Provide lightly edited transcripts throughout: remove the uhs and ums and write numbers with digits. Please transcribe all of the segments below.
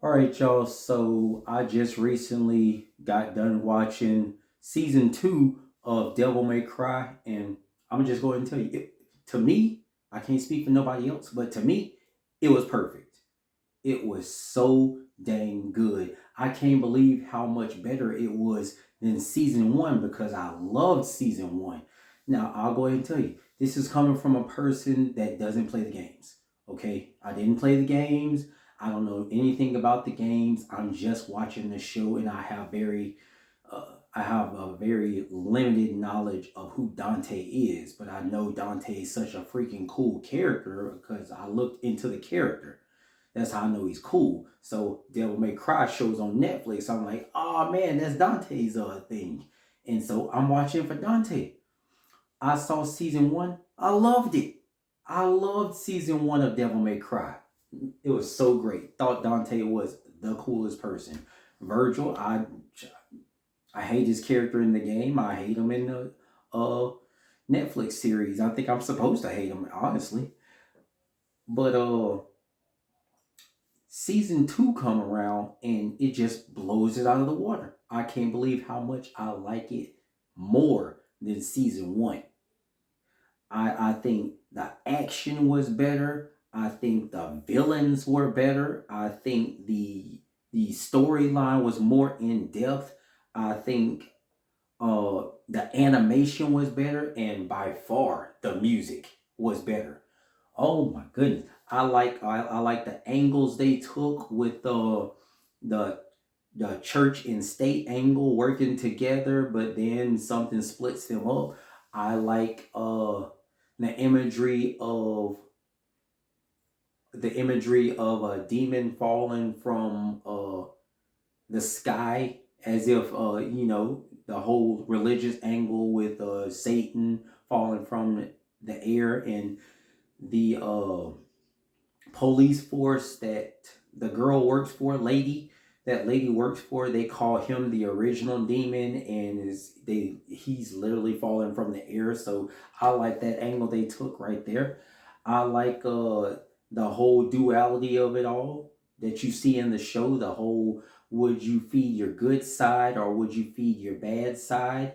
All right, y'all. So I just recently got done watching season two of Devil May Cry, and I'm just going to tell you, to me, I can't speak for nobody else, but to me, it was perfect. It was so dang good. I can't believe how much better it was than season one because I loved season one. Now, I'll go ahead and tell you, this is coming from a person that doesn't play the games. Okay? I didn't play the games. I don't know anything about the games. I'm just watching the show and I have a very limited knowledge of who Dante is, but I know Dante is such a freaking cool character because I looked into the character. That's how I know he's cool. So Devil May Cry shows on Netflix. I'm like, oh man, that's Dante's thing. And so I'm watching for Dante. I saw season one. I loved it. I loved season one of Devil May Cry. It was so great. Thought Dante was the coolest person. Virgil, I hate his character in the game. I hate him in the Netflix series. I think I'm supposed to hate him, honestly. But season two come around and it just blows it out of the water. I can't believe how much I like it more than season one. I think the action was better. I think the villains were better. I think the storyline was more in depth. I think the animation was better, and by far the music was better. Oh my goodness. I like the angles they took with the the church and state angle working together, but then something splits them up. I like the imagery of a demon falling from the sky, as if the whole religious angle with Satan falling from the air, and the police force that the girl works for, lady works for, they call him the original demon, and he's literally falling from the air. So I like that angle they took right there. I like the whole duality of it all that you see in the show. The whole, would you feed your good side or would you feed your bad side?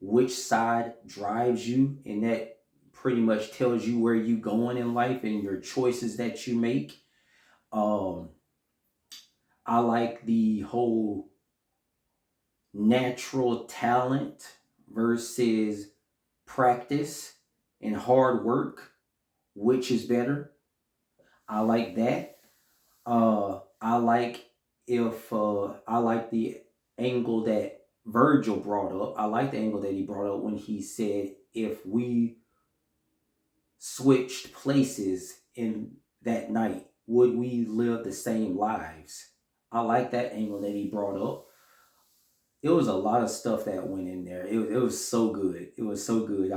Which side drives you, and that pretty much tells you where you going in life and your choices that you make. um I like the whole natural talent versus practice and hard work, which is better. I like that. I like if I like the angle that Virgil brought up. I like the angle that he brought up when he said, if we switched places in that night, would we live the same lives? I like that angle that he brought up. It was a lot of stuff that went in there. It was so good. It was so good.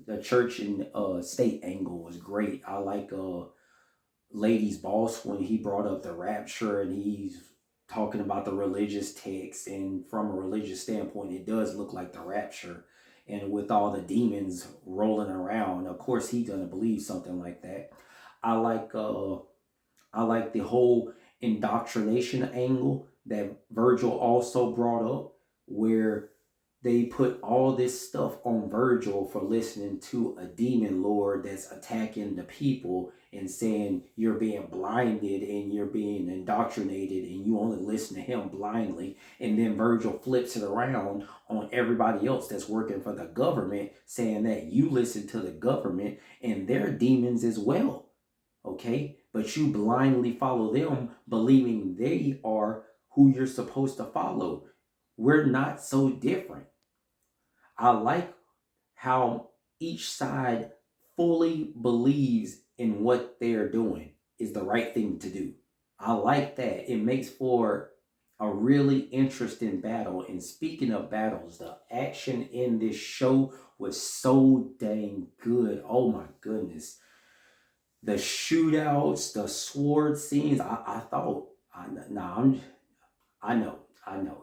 The church and state angle was great. I like Lady's boss when he brought up the rapture and he's talking about the religious text, and from a religious standpoint it does look like the rapture, and with all the demons rolling around, of course he's gonna believe something like that. I like I like the whole indoctrination angle that Virgil also brought up, where they put all this stuff on Virgil for listening to a demon lord that's attacking the people and saying you're being blinded and you're being indoctrinated and you only listen to him blindly. And then Virgil flips it around on everybody else that's working for the government, saying that you listen to the government and they're demons as well. Okay? But you blindly follow them, believing they are who you're supposed to follow. We're not so different. I like how each side fully believes in what they're doing is the right thing to do. I like that. It makes for a really interesting battle. And speaking of battles, the action in this show was so dang good. Oh my goodness. The shootouts, the sword scenes, I thought, nah, I know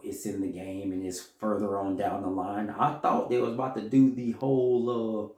it's in the game and it's further on down the line. I thought they was about to do the whole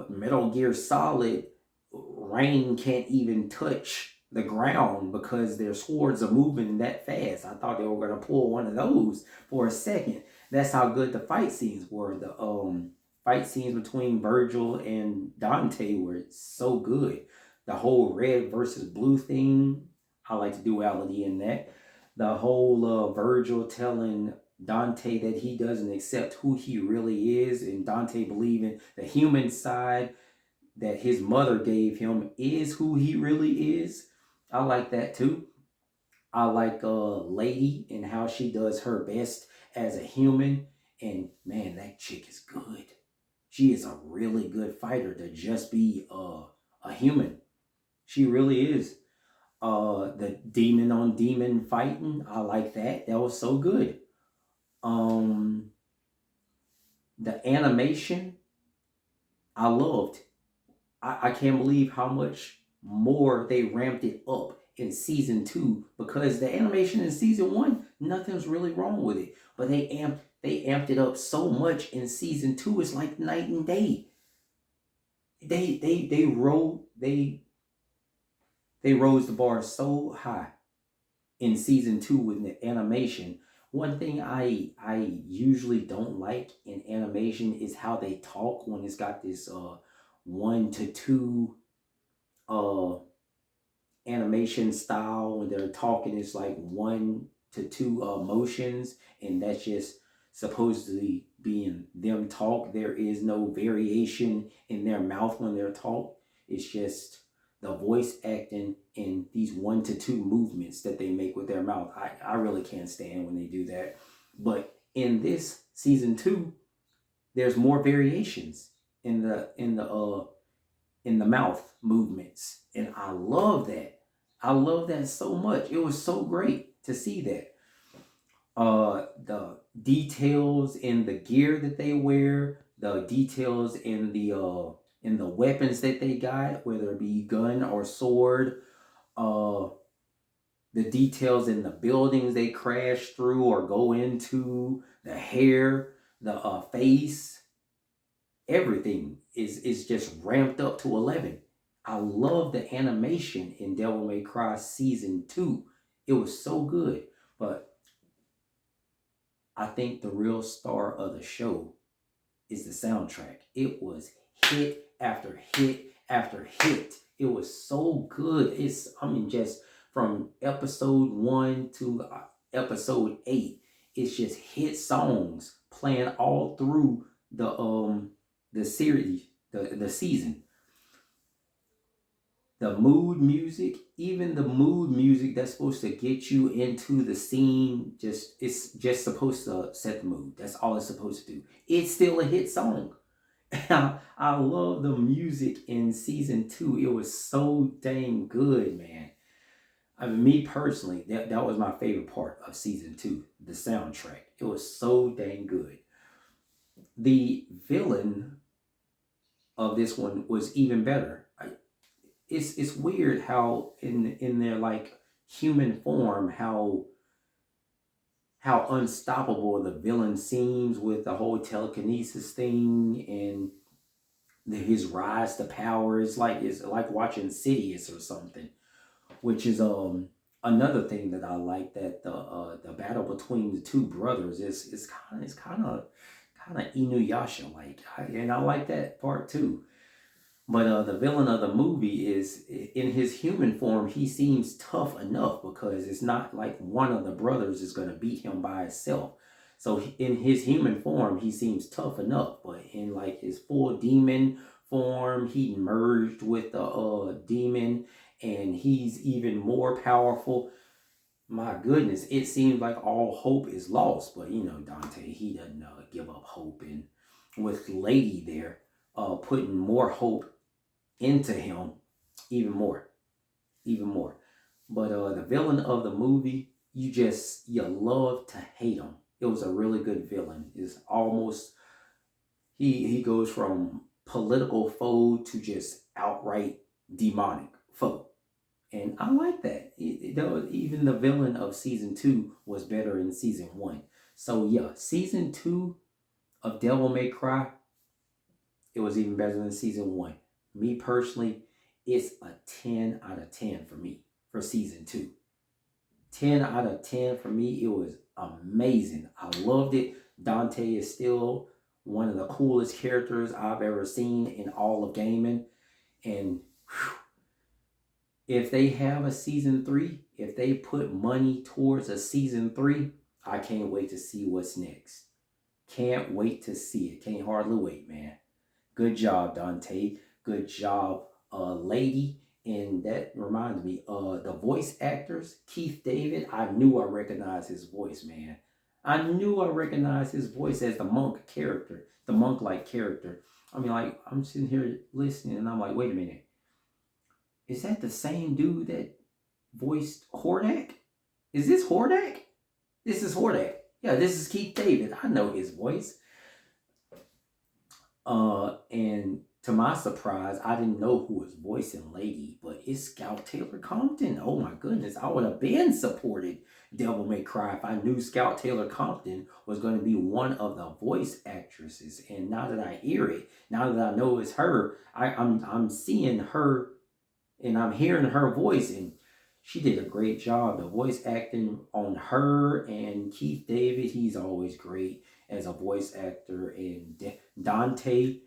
Metal Gear Solid. Rain can't even touch the ground because their swords are moving that fast. I thought they were gonna pull one of those for a second. That's how good the fight scenes were. The fight scenes between Virgil and Dante were so good. The whole red versus blue thing, I like the duality in that. The whole Virgil telling Dante that he doesn't accept who he really is, and Dante believing the human side that his mother gave him is who he really is. I like that too. I like Lady and how she does her best as a human. And man, that chick is good. She is a really good fighter to just be a human. She really is. The demon on demon fighting, I like that. That was so good. Um, the animation, I loved. I can't believe how much more they ramped it up in season two because the animation in season one, nothing's really wrong with it. But they amped it up so much in season two. It's like night and day. They rose the bar so high in season two with the animation. One thing I usually don't like in animation is how they talk when it's got this 1 to 2 uh animation style. When they're talking, it's like 1 to 2 motions, and that's just supposedly being them talk. There is no variation in their mouth when they're talk. It's just the voice acting in these 1 to 2 movements that they make with their mouth. I really can't stand when they do that. But in this season two, there's more variations in the mouth movements, and I love that. I love that so much. It was so great to see that. The details in the gear that they wear, the details in the weapons that they got, whether it be gun or sword, uh the details in the buildings they crash through or go into, the hair, the face, everything is just ramped up to 11. I love the animation in Devil May Cry season 2. It was so good. But I think the real star of the show is the soundtrack. It was hit after hit after hit. It was so good. Just from episode 1 to episode 8, it's just hit songs playing all through the series, the season. The mood music, even the mood music that's supposed to get you into the scene, it's just supposed to set the mood. That's all it's supposed to do. It's still a hit song. I love the music in season 2. It was so dang good, man. I mean, me personally, that was my favorite part of season 2, the soundtrack. It was so dang good. The villain of this one was even better. It's weird how in their like human form, how unstoppable the villain seems with the whole telekinesis thing and his rise to power. It's like watching Sidious or something, which is another thing that I like, that the battle between the two brothers is kind of Inuyasha like, and I like that part too. But the villain of the movie is in his human form. He seems tough enough because it's not like one of the brothers is going to beat him by himself. So in his human form, he seems tough enough. But in like his full demon form, he merged with the demon, and he's even more powerful. My goodness, it seems like all hope is lost. But Dante, he doesn't give up hope, and with Lady there, putting more hope into him, even more, even more. But the villain of the movie, you love to hate him. It was a really good villain. It's almost, he goes from political foe to just outright demonic foe, and I like that. Even the villain of season 2 was better in season 1. So yeah, season 2 of Devil May Cry, it was even better than season 1. Me personally, it's a 10 out of 10 for me. for season 2. 10 out of 10 for me. It was amazing. I loved it. Dante is still one of the coolest characters I've ever seen in all of gaming. And if they have a season 3, if they put money towards a season 3, I can't wait to see what's next. Can't wait to see it. Can't hardly wait, man. Good job, Dante. Good job, lady. And that reminds me, the voice actors, Keith David, I knew I recognized his voice, man. I knew I recognized his voice as the monk character, the monk-like character. I mean, like, I'm sitting here listening, and I'm like, wait a minute. Is that the same dude that voiced Hordak? Is this Hordak? This is Hordak. Yeah, this is Keith David. I know his voice. And to my surprise, I didn't know who was voicing Lady, but it's Scout Taylor Compton. Oh my goodness, I would have been supported Devil May Cry if I knew Scout Taylor Compton was going to be one of the voice actresses. And now that I hear it, now that I know it's her, I'm seeing her and I'm hearing her voice, and she did a great job. The voice acting on her and Keith David, he's always great as a voice actor. And Dante,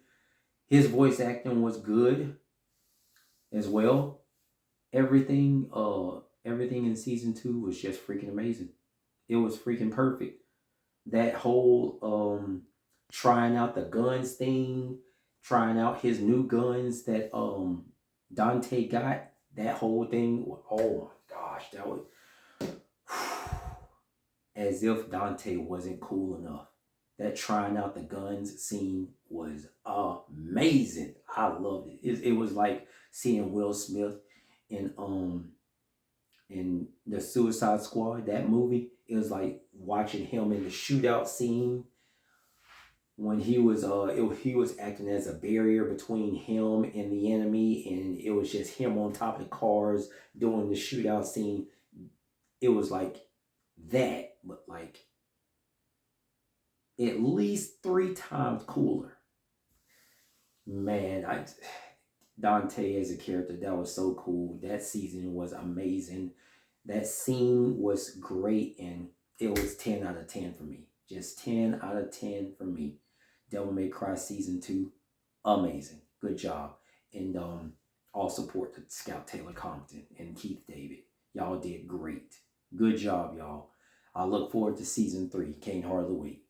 his voice acting was good as well. Everything in season 2 was just freaking amazing. It was freaking perfect. That whole trying out the guns thing, trying out his new guns that Dante got, that whole thing, oh my gosh, that was as if Dante wasn't cool enough. That trying out the guns scene was amazing. I loved it. It was like seeing Will Smith in the Suicide Squad, that movie. It was like watching him in the shootout scene when he was acting as a barrier between him and the enemy, and it was just him on top of the cars doing the shootout scene. It was like that, but like at least 3 times cooler. Man, Dante as a character, that was so cool. That season was amazing. That scene was great, and it was 10 out of 10 for me. Just 10 out of 10 for me. Devil May Cry season 2, amazing. Good job. And all support to Scout Taylor Compton and Keith David. Y'all did great. Good job, y'all. I look forward to season 3. Can't hardly wait.